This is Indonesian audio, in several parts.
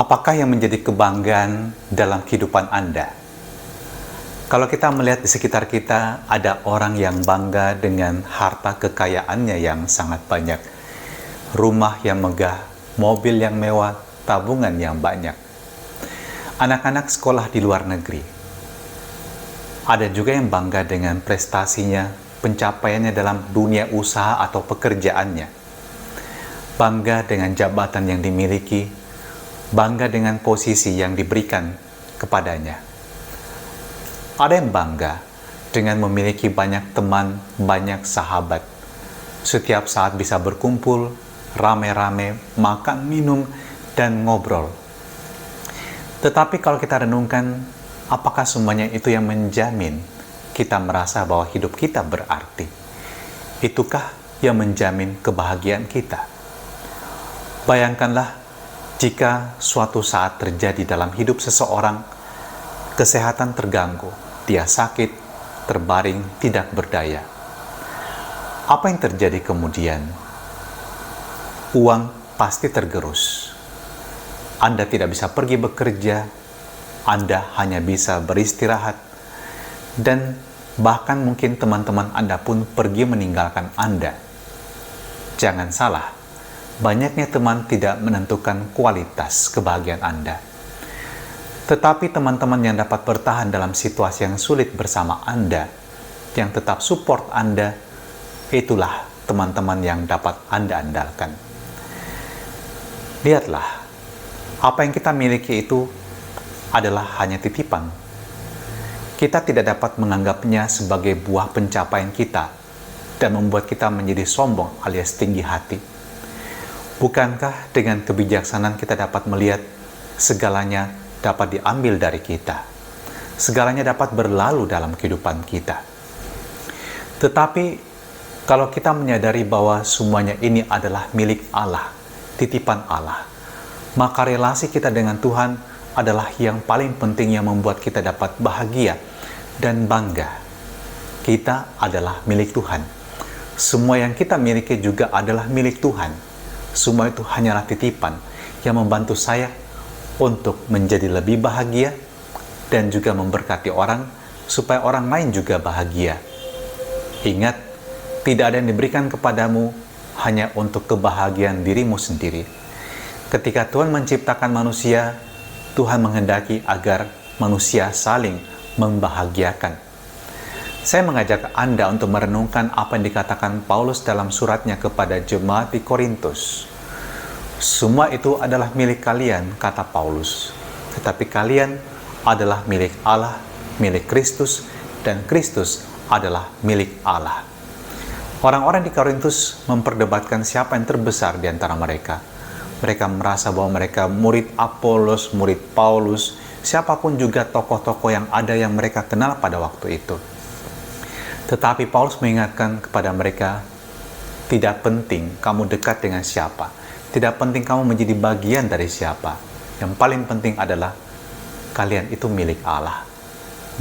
Apakah yang menjadi kebanggaan dalam kehidupan Anda? Kalau kita melihat di sekitar kita, ada orang yang bangga dengan harta kekayaannya yang sangat banyak. Rumah yang megah, mobil yang mewah, tabungan yang banyak. Anak-anak sekolah di luar negeri. Ada juga yang bangga dengan prestasinya, pencapaiannya dalam dunia usaha atau pekerjaannya. Bangga dengan jabatan yang dimiliki, bangga dengan posisi yang diberikan kepadanya. Ada yang bangga dengan memiliki banyak teman, banyak sahabat. Setiap saat bisa berkumpul, rame-rame, makan, minum, dan ngobrol. Tetapi kalau kita renungkan, apakah semuanya itu yang menjamin kita merasa bahwa hidup kita berarti? Itukah yang menjamin kebahagiaan kita? Bayangkanlah jika suatu saat terjadi dalam hidup seseorang, kesehatan terganggu, dia sakit, terbaring, tidak berdaya. Apa yang terjadi kemudian? Uang pasti tergerus. Anda tidak bisa pergi bekerja, Anda hanya bisa beristirahat, dan bahkan mungkin teman-teman Anda pun pergi meninggalkan Anda. Jangan salah, banyaknya teman tidak menentukan kualitas kebahagiaan Anda. Tetapi teman-teman yang dapat bertahan dalam situasi yang sulit bersama Anda, yang tetap support Anda, itulah teman-teman yang dapat Anda andalkan. Lihatlah, apa yang kita miliki itu adalah hanya titipan. Kita tidak dapat menganggapnya sebagai buah pencapaian kita dan membuat kita menjadi sombong alias tinggi hati. Bukankah dengan kebijaksanaan kita dapat melihat segalanya dapat diambil dari kita? Segalanya dapat berlalu dalam kehidupan kita. Tetapi kalau kita menyadari bahwa semuanya ini adalah milik Allah, titipan Allah, maka relasi kita dengan Tuhan adalah yang paling penting yang membuat kita dapat bahagia dan bangga. Kita adalah milik Tuhan. Semua yang kita miliki juga adalah milik Tuhan. Semua itu hanyalah titipan yang membantu saya untuk menjadi lebih bahagia dan juga memberkati orang supaya orang lain juga bahagia. Ingat, tidak ada yang diberikan kepadamu hanya untuk kebahagiaan dirimu sendiri. Ketika Tuhan menciptakan manusia, Tuhan menghendaki agar manusia saling membahagiakan. Saya mengajak Anda untuk merenungkan apa yang dikatakan Paulus dalam suratnya kepada jemaat di Korintus. Semua itu adalah milik kalian, kata Paulus. Tetapi kalian adalah milik Allah, milik Kristus, dan Kristus adalah milik Allah. Orang-orang di Korintus memperdebatkan siapa yang terbesar di antara mereka. Mereka merasa bahwa mereka murid Apolos, murid Paulus, siapapun juga tokoh-tokoh yang ada yang mereka kenal pada waktu itu. Tetapi Paulus mengingatkan kepada mereka, tidak penting kamu dekat dengan siapa. Tidak penting kamu menjadi bagian dari siapa. Yang paling penting adalah kalian itu milik Allah.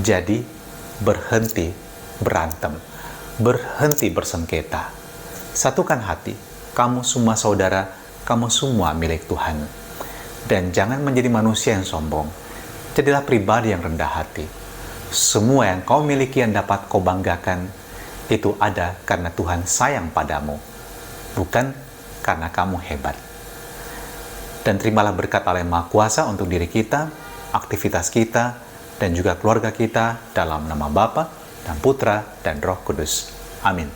Jadi, berhenti berantem. Berhenti bersengketa. Satukan hati. Kamu semua saudara, kamu semua milik Tuhan. Dan jangan menjadi manusia yang sombong. Jadilah pribadi yang rendah hati. Semua yang kau miliki yang dapat kau banggakan, itu ada karena Tuhan sayang padamu. Bukan karena kamu hebat. Dan terimalah berkat Allah yang Maha Kuasa untuk diri kita, aktivitas kita, dan juga keluarga kita dalam nama Bapa dan Putra dan Roh Kudus. Amin.